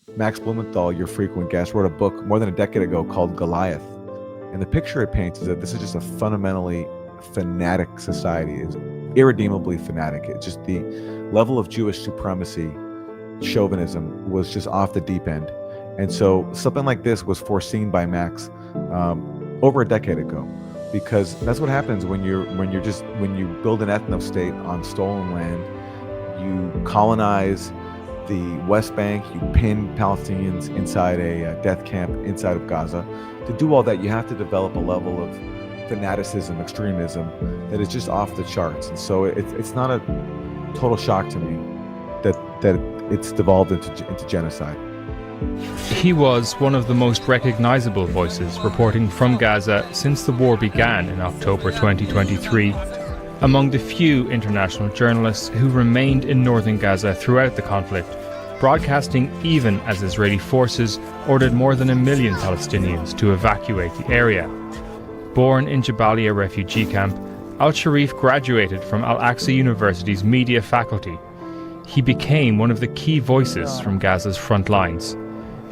Max Blumenthal, your frequent guest, wrote a book more than a decade ago called Goliath. And the picture it paints is that this is just a fundamentally fanatic society. It's irredeemably fanatic. It's just the level of Jewish supremacy, chauvinism was just off the deep end. And so something like this was foreseen by Max over a decade ago, because that's what happens when you build an ethnostate on stolen land. You colonize the West Bank, you pin Palestinians inside a death camp inside of Gaza. To do all that, you have to develop a level of fanaticism, extremism that is just off the charts. And so it's not a total shock to me that it's devolved into genocide. He was one of the most recognizable voices reporting from Gaza since the war began in October 2023, among the few international journalists who remained in northern Gaza throughout the conflict, broadcasting even as Israeli forces ordered more than 1 million Palestinians to evacuate the area. Born in Jabalia refugee camp, al-Sharif graduated from Al-Aqsa University's media faculty. He became one of the key voices from Gaza's front lines.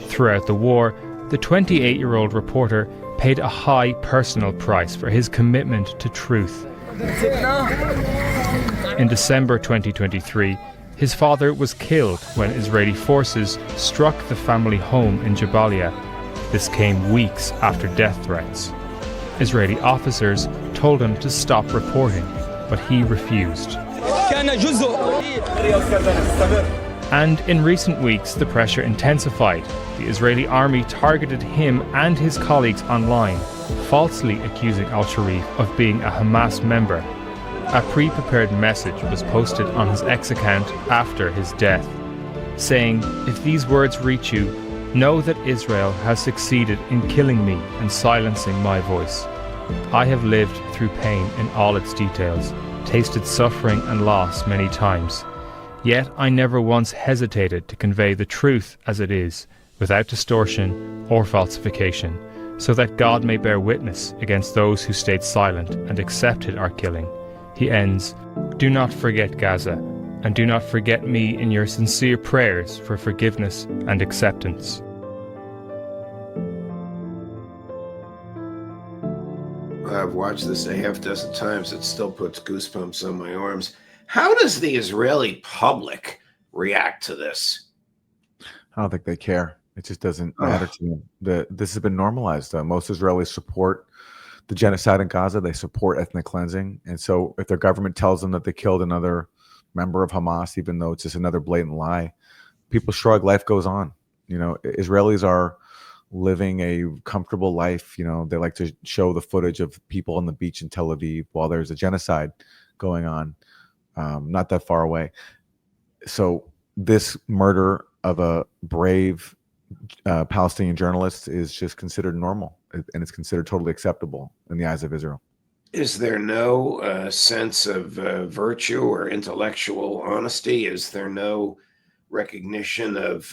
Throughout the war, the 28-year-old reporter paid a high personal price for his commitment to truth. In December 2023, his father was killed when Israeli forces struck the family home in Jabalia. This came weeks after death threats. Israeli officers told him to stop reporting, but he refused. And in recent weeks, the pressure intensified. The Israeli army targeted him and his colleagues online, falsely accusing al-Sharif of being a Hamas member. A pre-prepared message was posted on his X account after his death, saying, "If these words reach you, know that Israel has succeeded in killing me and silencing my voice. I have lived through pain in all its details, tasted suffering and loss many times. Yet I never once hesitated to convey the truth as it is, without distortion or falsification, so that God may bear witness against those who stayed silent and accepted our killing." He ends, "Do not forget Gaza, and do not forget me in your sincere prayers for forgiveness and acceptance." I've watched this a half dozen times. It still puts goosebumps on my arms. How does the Israeli public react to this? I don't think they care. It just doesn't matter to them. This has been normalized. Most Israelis support the genocide in Gaza. They support ethnic cleansing. And so if their government tells them that they killed another member of Hamas, even though it's just another blatant lie, people shrug, life goes on. Israelis are living a comfortable life. They like to show the footage of people on the beach in Tel Aviv while there's a genocide going on, not that far away. So this murder of a brave Palestinian journalist is just considered normal, and it's considered totally acceptable in the eyes of Israel. Is there no sense of virtue or intellectual honesty? Is there no recognition of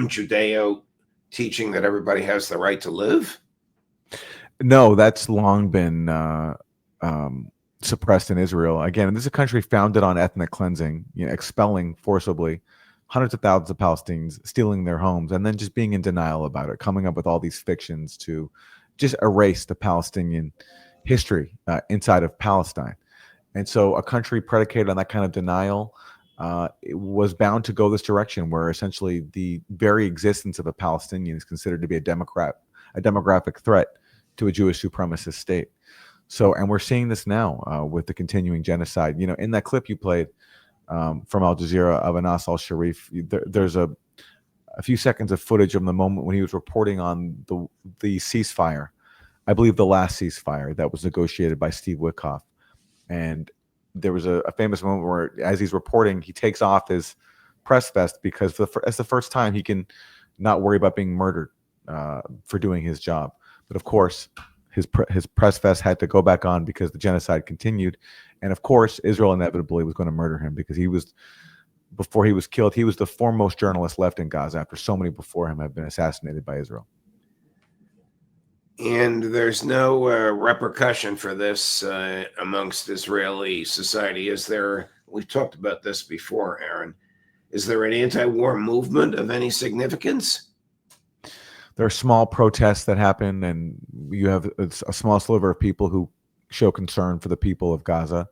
Judeo teaching that everybody has the right to live? No, that's long been suppressed in Israel. Again, this is a country founded on ethnic cleansing, expelling forcibly hundreds of thousands of Palestinians, stealing their homes, and then just being in denial about it, coming up with all these fictions to just erase the Palestinian history inside of Palestine. And so a country predicated on that kind of denial it was bound to go this direction, where essentially the very existence of a Palestinian is considered to be a demographic threat to a Jewish supremacist state. So, and we're seeing this now with the continuing genocide. In that clip you played from Al Jazeera of Anas al-Sharif, there's a few seconds of footage of the moment when he was reporting on the ceasefire, I believe the last ceasefire that was negotiated by Steve Witkoff. And there was a famous moment where, as he's reporting, he takes off his press vest because it's the first time he can not worry about being murdered for doing his job. But of course, his press vest had to go back on because the genocide continued. And of course, Israel inevitably was going to murder him because before he was killed, he was the foremost journalist left in Gaza after so many before him have been assassinated by Israel. And there's no repercussion for this amongst Israeli society, is there? We've talked about this before, Aaron. Is there an anti-war movement of any significance? There are small protests that happen, and you have a small sliver of people who show concern for the people of Gaza.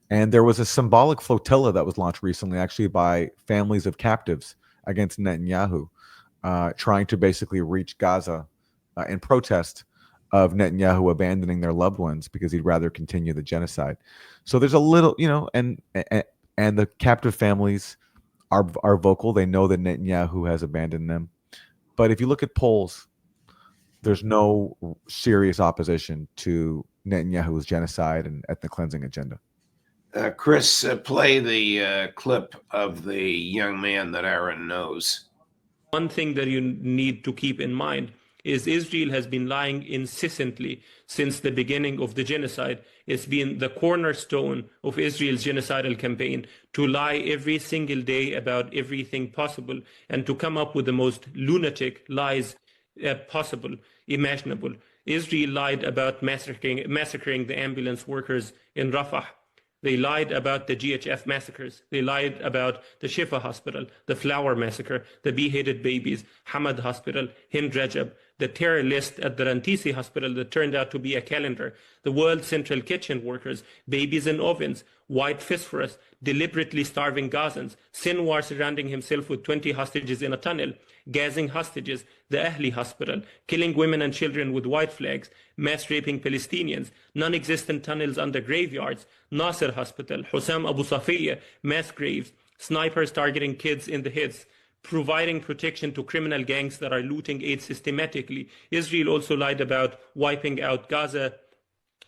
And there was a symbolic flotilla that was launched recently, actually by families of captives against Netanyahu, trying to basically reach Gaza in protest of Netanyahu abandoning their loved ones because he'd rather continue the genocide. So there's a little, and the captive families are vocal. They know that Netanyahu has abandoned them. But if you look at polls, there's no serious opposition to Netanyahu's genocide and ethnic cleansing agenda. Chris, play the clip of the young man that Aaron knows. One thing that you need to keep in mind is Israel has been lying incessantly since the beginning of the genocide. It's been the cornerstone of Israel's genocidal campaign to lie every single day about everything possible and to come up with the most lunatic lies possible, imaginable. Israel lied about massacring the ambulance workers in Rafah. They lied about the GHF massacres. They lied about the Shifa Hospital, the Flower Massacre, the beheaded babies, Hamad Hospital, Hind Rajab, the terror list at the Rantisi Hospital that turned out to be a calendar, the World Central Kitchen workers, babies in ovens, white phosphorus, deliberately starving Gazans, Sinwar surrounding himself with 20 hostages in a tunnel, gassing hostages, the Ahli Hospital, killing women and children with white flags, mass raping Palestinians, non-existent tunnels under graveyards, Nasser Hospital, Hussam Abu Safiya, mass graves, snipers targeting kids in the heads, providing protection to criminal gangs that are looting aid systematically. Israel also lied about wiping out Gaza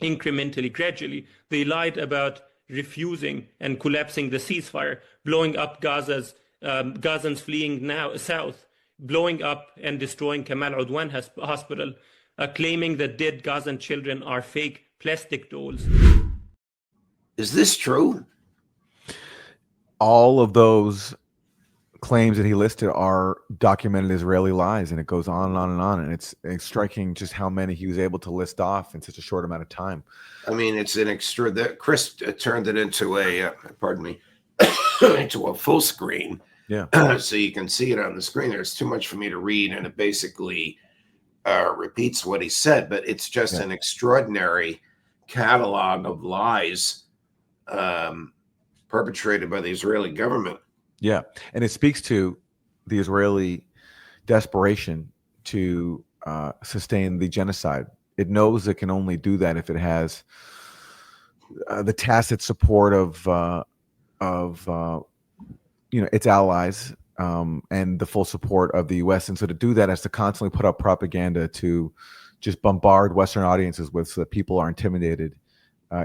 incrementally, gradually. They lied about refusing and collapsing the ceasefire, blowing up Gazans fleeing now south, blowing up and destroying Kamal Udwan Hospital, claiming that dead Gazan children are fake plastic dolls. Is this true? All of those claims that he listed are documented Israeli lies, and it goes on and on and on. And it's striking just how many he was able to list off in such a short amount of time. I mean, it's an extra that Chris turned it into a, pardon me, into a full screen. Yeah. So you can see it on the screen. There's too much for me to read, and it basically repeats what he said, but it's just an extraordinary catalog of lies perpetrated by the Israeli government. Yeah. And it speaks to the Israeli desperation to sustain the genocide. It knows it can only do that if it has the tacit support of its allies and the full support of the U.S. And so to do that has to constantly put up propaganda to just bombard Western audiences with, so that people are intimidated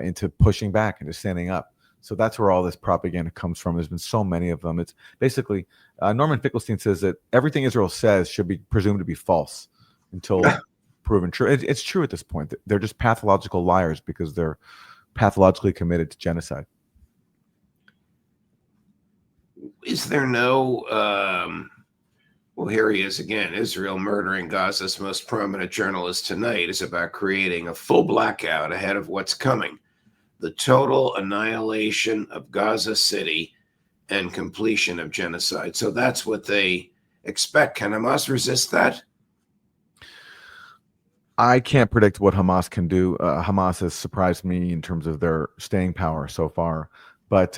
into pushing back and just standing up. So that's where all this propaganda comes from. There's been so many of them. It's basically, Norman Finkelstein says that everything Israel says should be presumed to be false until proven true. It's true at this point. They're just pathological liars because they're pathologically committed to genocide. Is there no, well, here he is again. Israel murdering Gaza's most prominent journalist tonight is about creating a full blackout ahead of what's coming. The total annihilation of Gaza City and completion of genocide. So that's what they expect. Can Hamas resist that? I can't predict what Hamas can do. Hamas has surprised me in terms of their staying power so far. But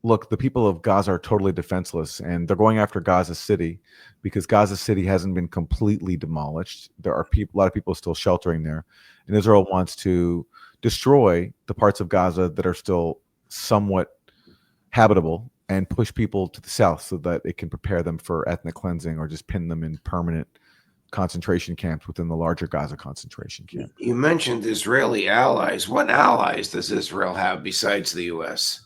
look, the people of Gaza are totally defenseless, and they're going after Gaza City because Gaza City hasn't been completely demolished. There are a lot of people still sheltering there, and Israel wants to destroy the parts of Gaza that are still somewhat habitable and push people to the south so that it can prepare them for ethnic cleansing or just pin them in permanent concentration camps within the larger Gaza concentration camp. You mentioned Israeli allies. What allies does Israel have besides the U.S.?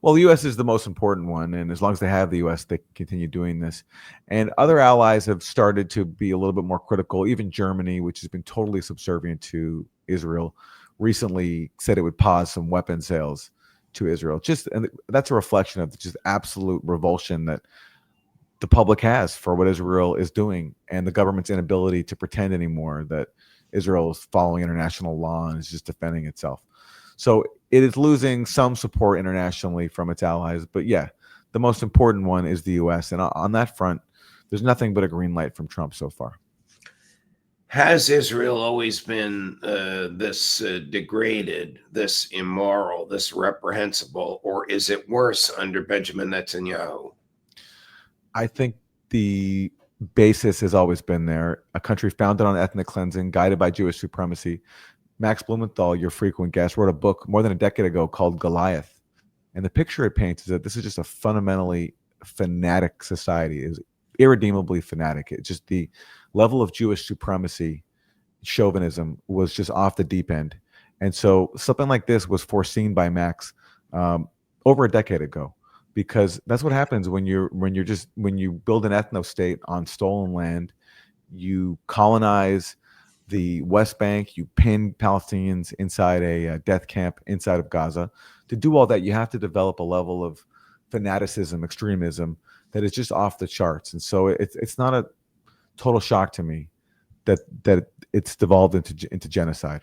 Well, the U.S. is the most important one, and as long as they have the U.S., they continue doing this. And other allies have started to be a little bit more critical. Even Germany, which has been totally subservient to Israel, recently said it would pause some weapon sales to Israel. And that's a reflection of just absolute revulsion that the public has for what Israel is doing, and the government's inability to pretend anymore that Israel is following international law and is just defending itself. So it is losing some support internationally from its allies. But yeah, the most important one is the U.S. And on that front, there's nothing but a green light from Trump so far. Has Israel always been this degraded, this immoral, this reprehensible, or is it worse under Benjamin Netanyahu? I think the basis has always been there. A country founded on ethnic cleansing, guided by Jewish supremacy. Max Blumenthal, your frequent guest, wrote a book more than a decade ago called Goliath. And the picture it paints is that this is just a fundamentally fanatic society. It is irredeemably fanatic. It's just the level of Jewish supremacy, chauvinism was just off the deep end. And so something like this was foreseen by Max over a decade ago, because that's what happens when you build an ethnostate on stolen land. You colonize the West Bank, you pin Palestinians inside a death camp inside of Gaza. To do all that, you have to develop a level of fanaticism, extremism that is just off the charts. And so it's not a total shock to me that it's devolved into genocide.